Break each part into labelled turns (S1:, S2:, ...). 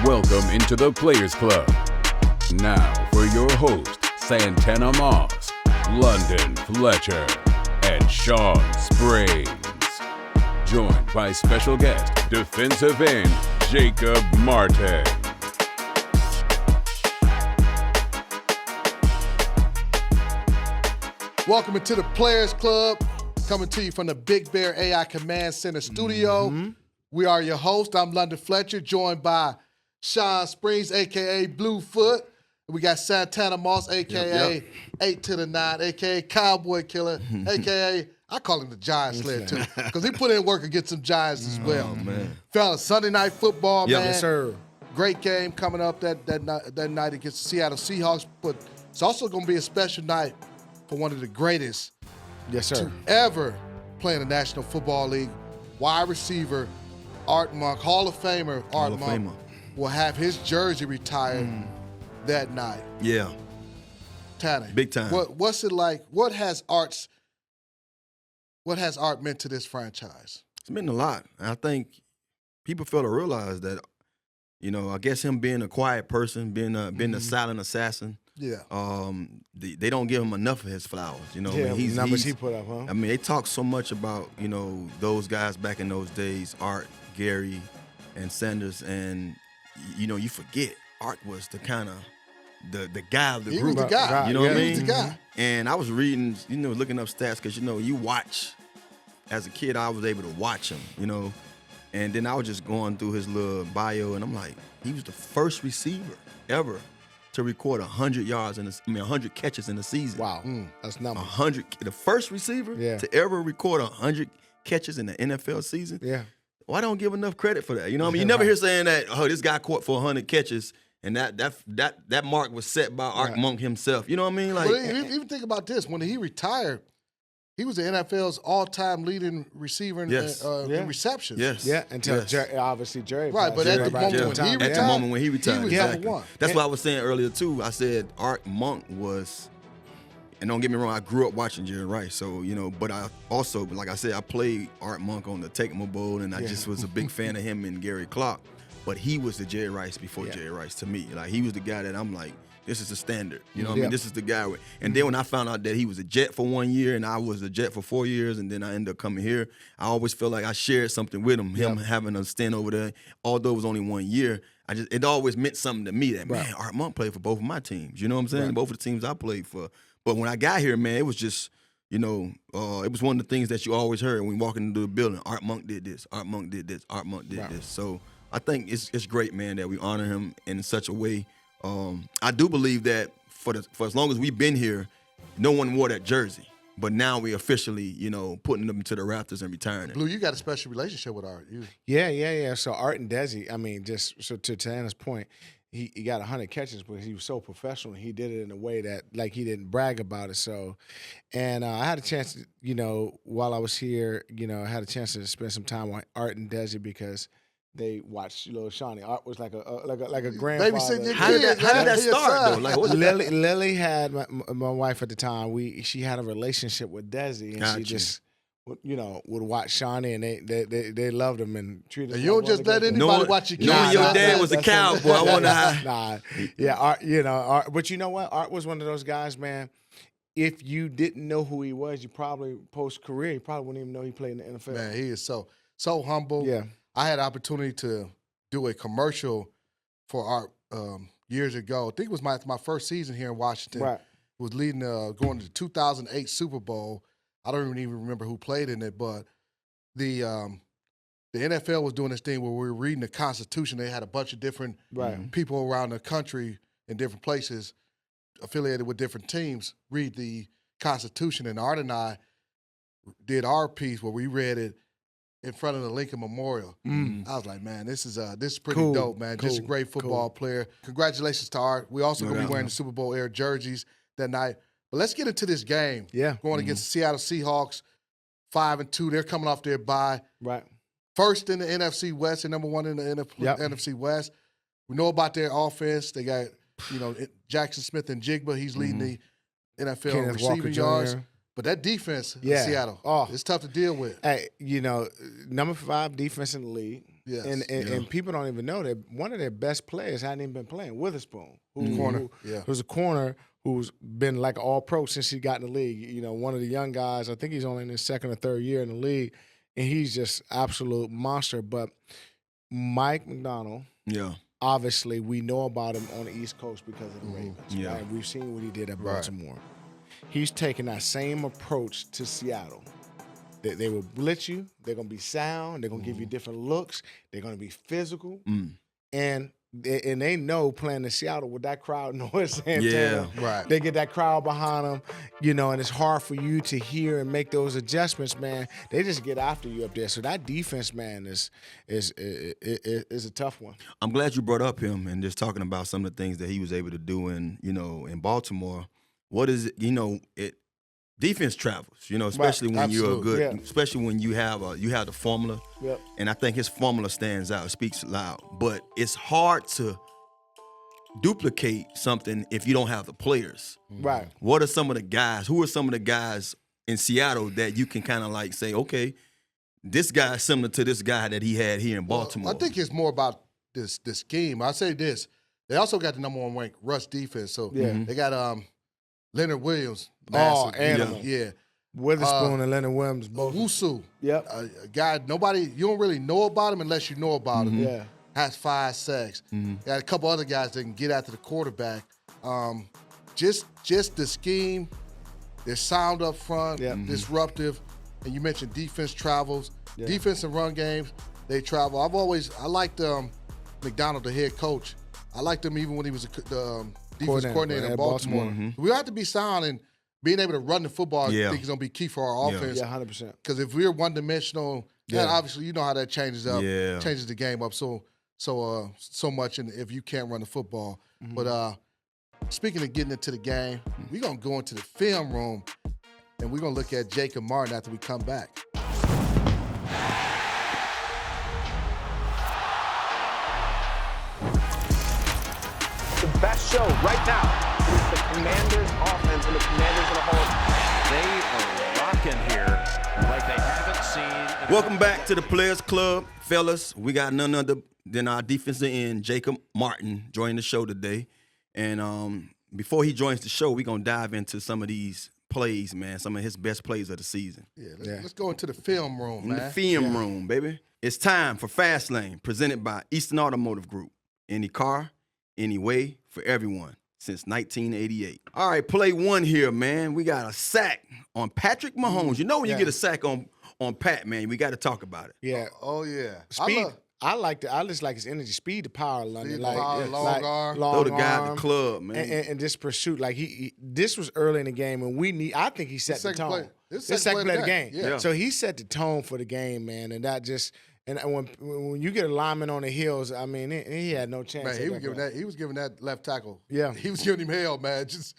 S1: Welcome into the Players Club. Now for your host, Santana Moss, London Fletcher, and Sean Springs. Joined by special guest, defensive end, Jacob Martin.
S2: Welcome into the Players Club, coming to you from the Big Bear AI Command Center studio. We are your host. I'm London Fletcher, joined by Sean Springs, a.k.a. Bluefoot. We got Santana Moss, a.k.a. 8 to the 9, a.k.a. Cowboy Killer, a.k.a. I call him the Giant Slayer, too, because he put in work against some Giants as well.
S3: Man.
S2: Fellas, Sunday Night Football, man.
S3: Yes, sir.
S2: Great game coming up that night against the Seattle Seahawks, but it's also going to be a special night for one of the greatest to ever play in the National Football League. Wide receiver Art Monk, Hall of Famer Art Monk, will have his jersey retired that night.
S3: Yeah.
S2: Tanner,
S3: big time.
S2: What's it like? What has Art meant to this franchise?
S3: It's meant a lot. I think people fail to realize that, I guess him being a quiet person, being a silent assassin.
S2: Yeah.
S3: They don't give him enough of his flowers.
S4: Numbers he put up, huh?
S3: I mean, they talk so much about, those guys back in those days, Art, Gary, and Sanders, and, you forget Art was the kind of the guy of the group.
S2: He was the guy.
S3: You know what I mean?
S2: He was the guy.
S3: And I was reading, looking up stats because, you watch. As a kid, I was able to watch him, And then I was just going through his little bio, and I'm like, he was the first receiver ever to record 100 yards 100 catches in the season.
S4: Wow, that's numbers.
S3: 100, the first receiver to ever record 100 catches in the NFL season.
S4: Yeah.
S3: Well, I don't give enough credit for that. You know what I mean? You never hear saying that, this guy caught for 100 catches, and that mark was set by Art Monk himself. You know what I mean? Like,
S2: even think about this. When he retired, he was the NFL's all-time leading receiver in receptions.
S3: Yes.
S4: Yeah, until obviously Jerry.
S2: Right, but at the moment when he retired,
S3: he was
S2: number one.
S3: That's what I was saying earlier, too. I said Art Monk was, and don't get me wrong, I grew up watching Jerry Rice, so, but I also, like I said, I played Art Monk on the Tecmo Bowl, and I just was a big fan of him and Gary Clark. But he was the Jerry Rice before Jerry Rice to me. Like, he was the guy that I'm like, this is the standard. You know what I mean? This is the guy. And then when I found out that he was a Jet for 1 year and I was a Jet for 4 years, and then I ended up coming here, I always felt like I shared something with him. Him having a stint over there, although it was only 1 year, it always meant something to me that, man, Art Monk played for both of my teams. You know what I'm saying? Right. Both of the teams I played for. But when I got here, man, it was just, it was one of the things that you always heard when walking into the building. Art Monk did this. Art Monk did this. Art Monk did this. So I think it's great, man, that we honor him in such a way. I do believe that for as long as we've been here, no one wore that jersey. But now we officially, putting them to the Raptors and retiring it.
S2: Blue, you got a special relationship with Art.
S4: Yeah. So Art and Desi, I mean, just so to Anna's point, he got 100 catches because he was so professional. He did it in a way that, like, he didn't brag about it. So, and I had a chance to, while I was here, I had a chance to spend some time with Art and Desi because they watched little Shawnee. Art was like a grandfather.
S3: How did that start though? Like,
S4: Lily had my wife at the time. She had a relationship with Desi, and she just would watch Shawnee, and they loved him and treated him.
S2: You don't just let anybody watch your kids.
S3: Knowing your dad was a cowboy, I wonder how.
S4: Art, but you know what? Art was one of those guys, man. If you didn't know who he was, you probably post-career, you probably wouldn't even know he played in the NFL.
S2: Man, he is so humble.
S4: Yeah.
S2: I had the opportunity to do a commercial for Art years ago. I think it was my first season here in Washington. Right. It was leading going to the 2008 Super Bowl. I don't even remember who played in it, but the NFL was doing this thing where we were reading the Constitution. They had a bunch of different people around the country in different places affiliated with different teams read the Constitution, and Art and I did our piece where we read it in front of the Lincoln Memorial. I was like, man, this is pretty dope, man. Just a great football player. Congratulations to Art. We also going to be wearing the Super Bowl era jerseys that night. But let's get into this game.
S4: Yeah.
S2: Going against the Seattle Seahawks, 5-2. They're coming off their bye.
S4: Right.
S2: First in the NFC West and number one in the NFC West. We know about their offense. They got, Jackson Smith and Jigba. He's leading the NFL
S4: Kenneth
S2: receiving yards.
S4: Jr.
S2: But that defense in Seattle, it's tough to deal with.
S4: Hey, number 5 defense in the league.
S2: Yes.
S4: And people don't even know that one of their best players hadn't even been playing, Witherspoon, who's a corner who's been like an all-pro since he got in the league. You know, one of the young guys, I think he's only in his second or third year in the league, and he's just absolute monster. But Mike McDonald, obviously we know about him on the East Coast because of the Ravens. Right? We've seen what he did at Baltimore. Right. He's taking that same approach to Seattle. They will blitz you. They're going to be sound. They're going to give you different looks. They're going to be physical. And they know playing in Seattle with that crowd noise. Santana, they get that crowd behind them, you know, and it's hard for you to hear and make those adjustments, man. They just get after you up there. So that defense, man, is a tough one.
S3: I'm glad you brought up him and just talking about some of the things that he was able to do in Baltimore. What is it? Defense travels, especially when you're good, especially when you have the formula. Yep. And I think his formula stands out, speaks loud. But it's hard to duplicate something if you don't have the players.
S4: Right.
S3: What are some of the guys? Who are some of the guys in Seattle that you can kind of like say, okay, this guy is similar to this guy that he had here in Baltimore?
S2: I think it's more about this scheme. I say this. They also got the number 1 ranked rush defense. So they got Leonard Williams.
S4: Animal.
S2: Yeah.
S4: Witherspoon and Leonard Williams both.
S2: Wusu.
S4: Yep.
S2: A guy you don't really know about him unless you know about him.
S4: Yeah.
S2: Has 5 sacks. Got a couple other guys that can get after the quarterback. Just the scheme, their sound up front, disruptive. And you mentioned defense travels. Defense and run games, they travel. I liked McDonald, the head coach. I liked him even when he was the defense coordinator in Baltimore. We have to be sound, and being able to run the football, I think, is going to be key for our offense.
S4: Yeah, 100%.
S2: Because if we're one-dimensional, obviously you know how that changes the game up so much, and if you can't run the football. But speaking of getting into the game, we're going to go into the film room, and we're going to look at Jacob Martin after we come back.
S5: Best show right now is the Commanders offense and the Commanders in a whole.
S6: They are rocking here like they haven't seen.
S3: Welcome back to the Players Club, fellas. We got none other than our defensive end, Jacob Martin, joining the show today. And before he joins the show, we're going to dive into some of these plays, man, some of his best plays of the season.
S2: Let's go into the film room, man.
S3: The film room, baby. It's time for Fast Lane, presented by Eastern Automotive Group. Any car, any way, for everyone since 1988. All right, play 1 here, man. We got a sack on Patrick Mahomes. You know when you get a sack on Pat, man, we got to talk about it.
S4: Yeah.
S2: Oh yeah.
S4: Speed. I just like his energy, speed to power, London.
S2: Long arm.
S3: Throw the guy at the club, man.
S4: And this pursuit, like this was early in the game, and I think he set the tone.
S2: This
S4: second play of the game.
S2: Yeah.
S4: So he set the tone for the game, man, and that just. And when you get a lineman on the heels, I mean, he had no chance.
S2: Man, he was giving that left tackle.
S4: Yeah,
S2: he was giving him hell, man. Just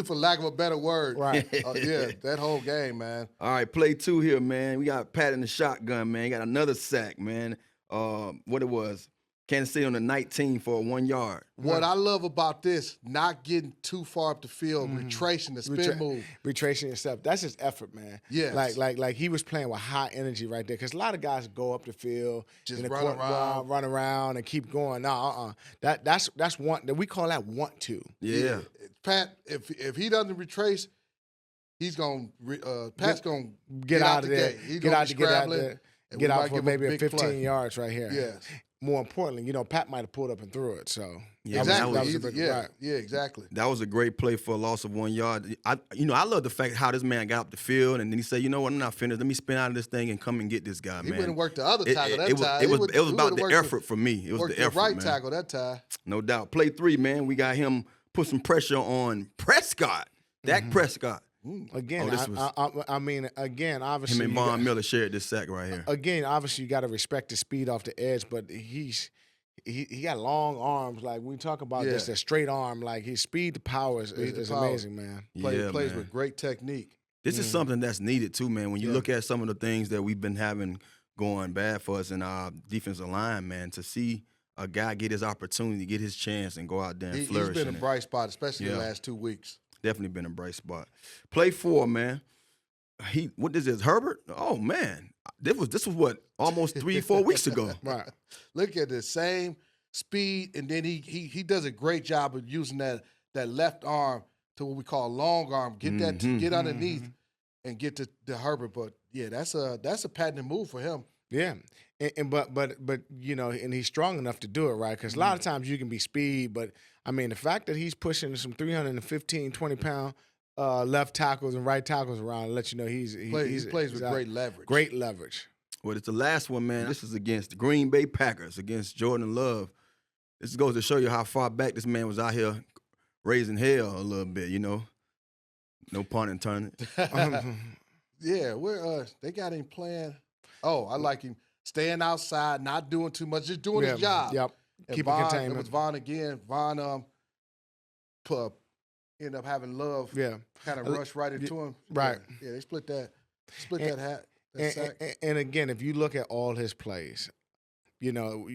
S2: for lack of a better word.
S4: Right.
S2: That whole game, man.
S3: All right, play 2 here, man. We got Pat in the shotgun, man. He got another sack, man. What it was? Kansas City on the 19 for 1 yard.
S2: What I love about this, not getting too far up the field, retracing the spin move.
S4: Retracing yourself. That's just effort, man.
S2: Yes.
S4: Like he was playing with high energy right there. Because a lot of guys go up the field,
S2: just run
S4: around and keep going. No, That's one that we call that want to.
S3: Yeah.
S2: Pat, if he doesn't retrace, he's going Pat's going to
S4: get out of there.
S2: He's going to get out there.
S4: Get out for maybe a 15 yards right here.
S2: Yes.
S4: More importantly, Pat might have pulled up and threw it. So
S2: exactly.
S4: That was a big right.
S2: Yeah, exactly.
S3: That was a great play for a loss of 1 yard. I love the fact how this man got up the field and then he said, you know what, I'm not finished. Let me spin out of this thing and come and get this guy, man.
S2: He went and worked the other tackle that time.
S3: It was about the effort for me. It was the effort,
S2: right
S3: man.
S2: tackle that time.
S3: No doubt. Play 3, man. We got him put some pressure on Prescott. Dak Prescott.
S4: Again, obviously,
S3: him and Von Miller shared this sack right here.
S4: Again, obviously, you got to respect the speed off the edge, but he got long arms. Like we talk about just a straight arm. Like his speed to power is amazing, man.
S2: Plays with great technique.
S3: This is something that's needed too, man. When you look at some of the things that we've been having going bad for us in our defensive line, man, to see a guy get his opportunity, get his chance, and go out there and flourish.
S2: He's been a bright spot, especially the last 2 weeks.
S3: Definitely been a bright spot. Play 4, man. What is this, Herbert? Oh, man. This was what, almost 3-4 weeks ago.
S4: Right.
S2: Look at the same speed, and then he does a great job of using that left arm to what we call a long arm. Get that to get underneath and get to Herbert. But yeah, that's a patented move for him.
S4: Yeah, but you know, and he's strong enough to do it, right? Because a lot of times you can be speed, but I mean the fact that he's pushing some 315, 20-pound left tackles and right tackles around lets you know he
S2: plays with great leverage.
S4: Great leverage.
S3: Well, it's the last one, man. This is against the Green Bay Packers, against Jordan Love. This goes to show you how far back this man was out here raising hell a little bit, you know. No pun intended.
S2: Yeah, they got him playing. Oh, I like him staying outside, not doing too much, just doing his job.
S4: Yep.
S2: And
S4: Keep
S2: Von,
S4: it containment.
S2: It was Von again. Von ended up having Love kind of rush right into him.
S4: Right.
S2: Yeah, they split that hat.
S4: And again, if you look at all his plays, you know,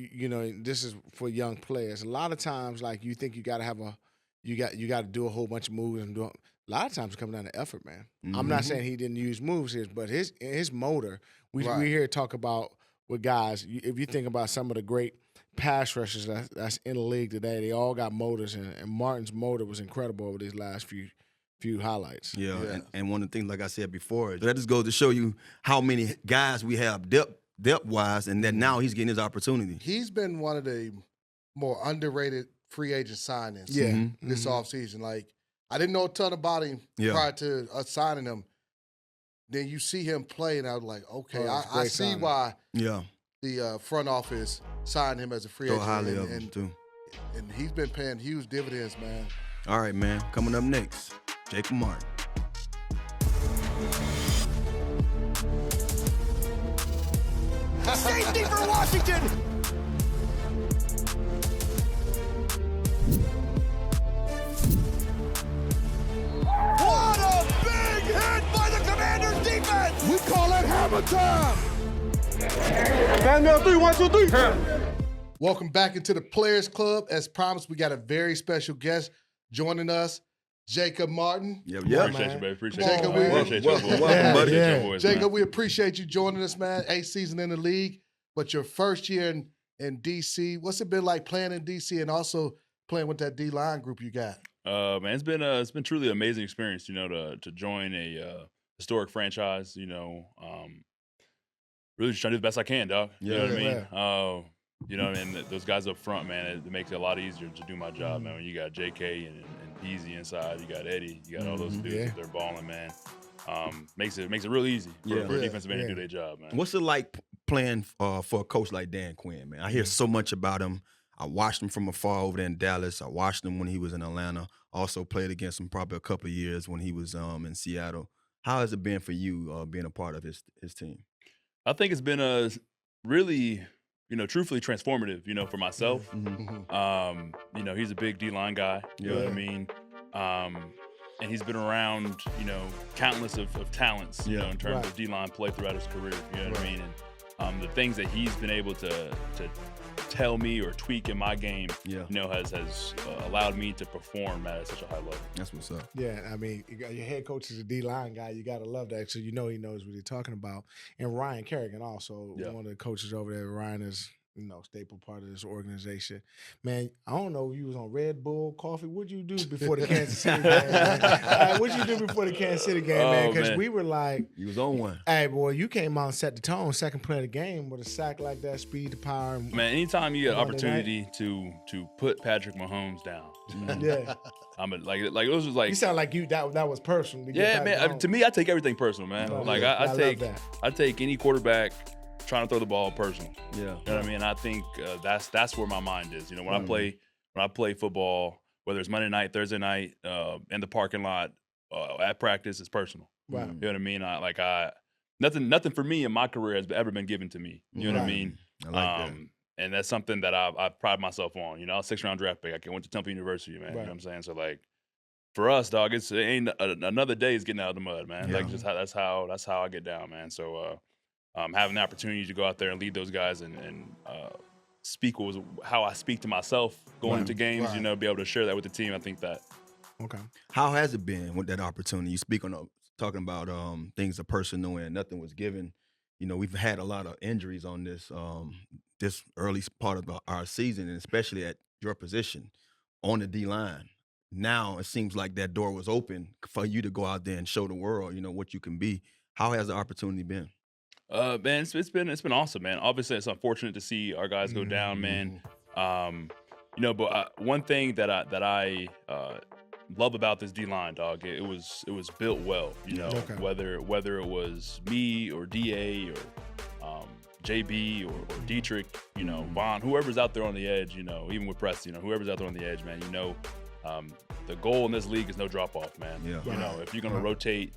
S4: this is for young players. A lot of times, like you think you got to do a whole bunch of moves and a lot of times it comes down to effort, man. I'm not saying he didn't use moves here, but his motor. We hear talk about with guys. If you think about some of the great pass rushers that's in the league today, they all got motors, and Martin's motor was incredible over these last few highlights.
S3: Yeah. And one of the things, like I said before, that just goes to show you how many guys we have depth-wise, and that now he's getting his opportunity.
S2: He's been one of the more underrated free agent signings this offseason. Like, I didn't know a ton about him prior to us signing him. Then you see him play, and I was like, okay, I see why the front office signed him as a free agent.
S3: Highly of him, too.
S2: And he's been paying huge dividends, man.
S3: All right, man. Coming up next, Jacob Martin.
S7: Safety for Washington! What a big hit by the Commanders defense!
S2: We call it hammer time!
S7: Man, 3, 1, 2, 3.
S2: Welcome back into the Players Club. As promised, we got a very special guest joining us, Jacob Martin.
S3: Yep.
S8: Appreciate you, baby. Appreciate you.
S2: Jacob,
S8: Appreciate you, boy.
S3: Welcome, buddy.
S8: Appreciate your voice,
S2: Jacob,
S8: man.
S2: we appreciate you joining us, man. 8th season in the league, but your first year in D.C. What's it been like playing in D.C. and also playing with that D-line group you got?
S8: Man, it's been truly an amazing experience, you know, to join a historic franchise, you know, really just trying to do the best I can, dog. You know what I mean? You know, and those guys up front, man, it makes it a lot easier to do my job, man. When you got JK and Peasy inside, you got Eddie, you got all those dudes, they're balling, man. Makes it real easy for a defensive end to do their job, man.
S3: What's it like playing for a coach like Dan Quinn, man? I hear so much about him. I watched him from afar over there in Dallas. I watched him when he was in Atlanta. Also played against him probably a couple of years when he was in Seattle. How has it been for you being a part of his team?
S8: I think it's been a really, you know, truthfully transformative, you know, for myself. You know, he's a big D-line guy, you know what I mean? And he's been around, you know, countless of talents, you know, in terms of D-line play throughout his career, you know what I mean? And the things that he's been able to tell me or tweak in my game, you know, has allowed me to perform at such a high level.
S3: That's what's up.
S4: Yeah, I mean, your head coach is a D-line guy. You got to love that. So you know he knows what he's talking about. And Ryan Kerrigan also, one of the coaches over there. Ryan is, you know, staple part of this organization. Man, I don't know if you was on Red Bull coffee. What'd you do before the Kansas City game, man? What'd you do before the Kansas City game, man? Because we were like,
S3: you was on one.
S4: Hey, boy, you came out and set the tone. Second play of the game with a sack like that, speed to power.
S8: Man, anytime you get an opportunity to put Patrick Mahomes down, I'm like it was just like
S4: you sound like you that was personal.
S8: Yeah, man. To me, I take everything personal, man. Like I take any quarterback trying to throw the ball personal. You know what I mean? I think that's where my mind is. You know, when I play football, whether it's Monday night, Thursday night, in the parking lot, at practice, it's personal.
S4: Right.
S8: You know what I mean? Nothing for me in my career has ever been given to me. You know what I mean?
S3: I like that.
S8: And that's something that I pride myself on. You know, I was a 6th-round draft pick. I went to Temple University, man. You know what I'm saying? So like, for us, dog, it ain't another day is getting out of the mud, man. Like just that's how I get down, man. So. Having the opportunity to go out there and lead those guys and speak how I speak to myself going into games, you know, be able to share that with the team. I think that.
S4: Okay.
S3: How has it been with that opportunity? You speak on talking about things are personal and nothing was given. we've had a lot of injuries on this early part of our season, and especially at your position on the D-line. Now it seems like that door was open for you to go out there and show the world, what you can be. How has the opportunity been?
S8: Man, it's been awesome, man. Obviously, it's unfortunate to see our guys go down, man. But one thing that I love about this D line, dog, it was built well. Whether it was me or Da or JB or Dietrich, Vaughn, whoever's out there on the edge, even with Preston, whoever's out there on the edge, man, the goal in this league is no drop off, man.
S3: Yeah.
S8: If you're gonna rotate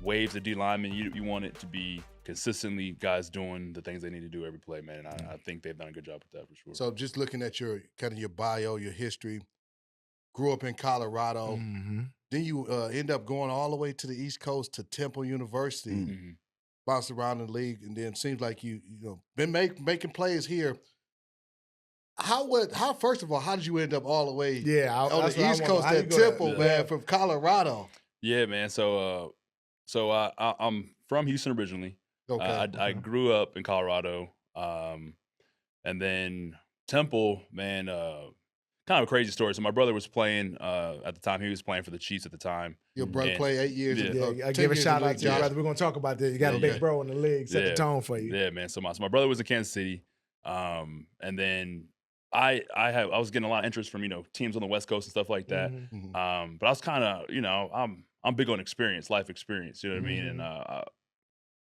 S8: waves of D linemen, you want it to be consistently guys doing the things they need to do every play, man. And I think they've done a good job with that for sure.
S2: So just looking at your bio, your history, grew up in Colorado. Then you end up going all the way to the East Coast to Temple University, bounced around the league, and then seems like you been making plays here. First of all, how did you end up all the way on the East Coast at Temple, man, from Colorado?
S8: Yeah, man. So I'm from Houston originally.
S2: Okay.
S8: I grew up in Colorado, and then Temple, man. Kind of a crazy story. So my brother was playing at the time. He was playing for the Chiefs at the time.
S2: Your brother played 8 years.
S4: I give a shout out to you, brother. We're gonna talk about that. You got a big bro in the league. Set the tone for you.
S8: Yeah, man. So my brother was in Kansas City, and then I was getting a lot of interest from teams on the West Coast and stuff like that. But I was kind of I'm big on life experience. You know what I mean? And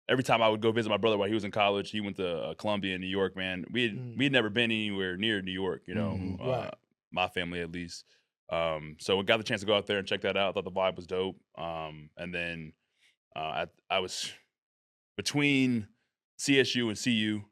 S8: every time I would go visit my brother while he was in college, he went to Columbia in New York. Man, we had never been anywhere near New York.
S4: Right.
S8: My family at least. So we got the chance to go out there and check that out. I thought the vibe was dope. And then I was between CSU and CU.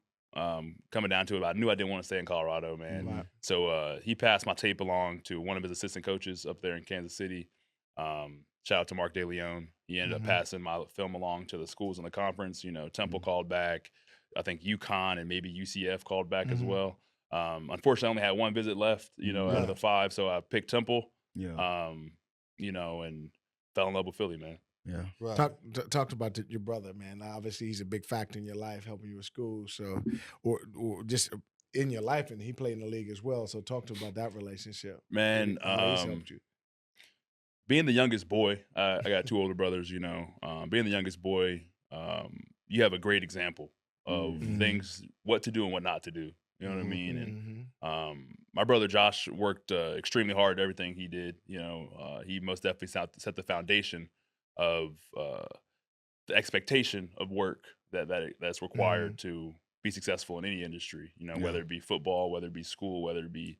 S8: Coming down to it, I knew I didn't want to stay in Colorado, man.
S4: Right.
S8: So he passed my tape along to one of his assistant coaches up there in Kansas City. Shout out to Mark DeLeon. He ended up passing my film along to the schools in the conference. Temple called back. I think UConn and maybe UCF called back as well. Unfortunately, I only had one visit left, out of the 5. So I picked Temple, and fell in love with Philly, man.
S3: Yeah.
S2: Right.
S4: Talked about your brother, man. Obviously, he's a big factor in your life, helping you with school. So, or just in your life, and he played in the league as well. So, talk to about that relationship,
S8: man.
S4: How he's helped you.
S8: Being the youngest boy, I got 2 older brothers. Being the youngest boy, you have a great example of things, what to do and what not to do. You know what I mean? And my brother Josh worked extremely hard at everything he did. He most definitely set the foundation of the expectation of work that's required to be successful in any industry. Whether it be football, whether it be school, whether it be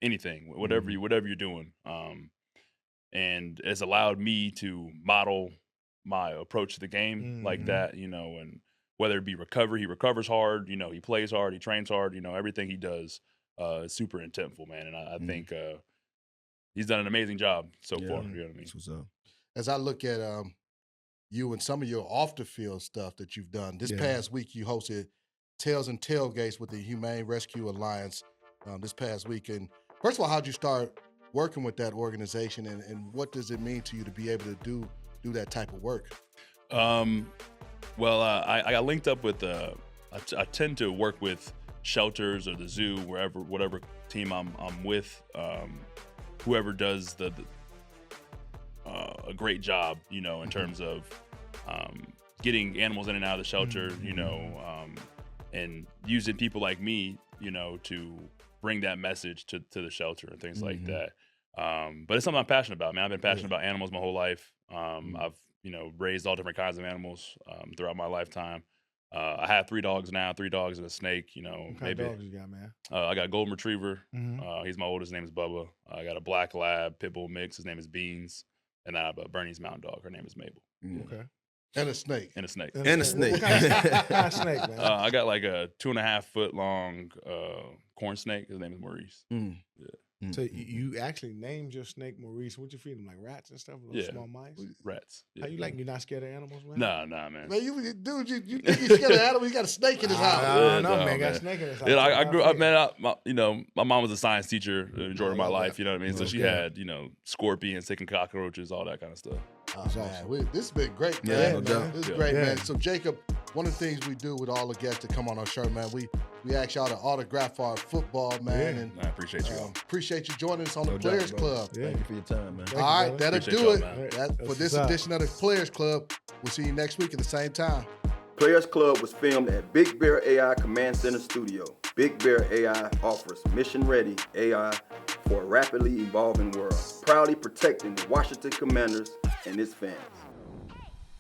S8: anything, whatever you're doing. And it's allowed me to model my approach to the game like that. And whether it be recovery, he recovers hard. He plays hard, he trains hard. Everything he does is super intentful, man. And I think he's done an amazing job so far. You know what I mean?
S3: That's what's up.
S2: As I look at you and some of your off the field stuff that you've done, this past week you hosted Tails and Tailgates with the Humane Rescue Alliance this past weekend. First of all, how'd you start working with that organization, and what does it mean to you to be able to do that type of work?
S8: Well, I got linked up with I tend to work with shelters or the zoo, whatever team I'm with, whoever does a great job, in terms of getting animals in and out of the shelter, and using people like me, to bring that message to the shelter and things like that. But it's something I'm passionate about, man. I've been passionate about animals my whole life. I've raised all different kinds of animals throughout my lifetime. I have 3 dogs now, 3 dogs and a snake.
S4: What kind of dogs you got, man?
S8: I got a golden retriever. He's my oldest. His name is Bubba. I got a black lab pit bull mix. His name is Beans. And I have a Bernese mountain dog. Her name is Mabel.
S4: Okay.
S2: And a snake.
S8: And a snake.
S3: And a snake.
S4: What kind of snake, man?
S8: I got like a 2.5 foot long corn snake. His name is Maurice.
S4: So you actually named your snake Maurice. What you feed him, like rats and stuff? Little small mice?
S8: Rats.
S4: How you like? You're not scared of animals, man?
S8: Nah, man.
S2: Man, you think you're scared of animals? You got a snake in his house.
S4: I don't know, man. Got a snake in his house.
S8: Yeah, I grew up, man. My mom was a science teacher, majority of my life. You know what I mean? So she had, scorpions, taking cockroaches, all that kind of stuff.
S4: It's awesome.
S2: This has been great,
S3: Yeah,
S2: man.
S3: no doubt.
S2: This is great, man. So, Jacob, one of the things we do with all the guests that come on our show, man, we ask y'all to autograph our football, man.
S4: Yeah.
S2: And
S8: I appreciate you all.
S2: appreciate you joining us on the
S3: No
S2: Players
S3: doubt, brother.
S2: Club.
S4: Yeah.
S3: Thank you for your time, man.
S2: All right, that'll
S8: Appreciate
S2: do
S8: y'all,
S2: it.
S8: man.
S2: That, for
S4: That's
S2: this
S4: what's up.
S2: edition of the Players Club. We'll see you next week at the same time.
S3: Players Club was filmed at Big Bear AI Command Center Studio. Big Bear AI offers mission-ready AI for a rapidly evolving world, proudly protecting the Washington Commanders and its fans.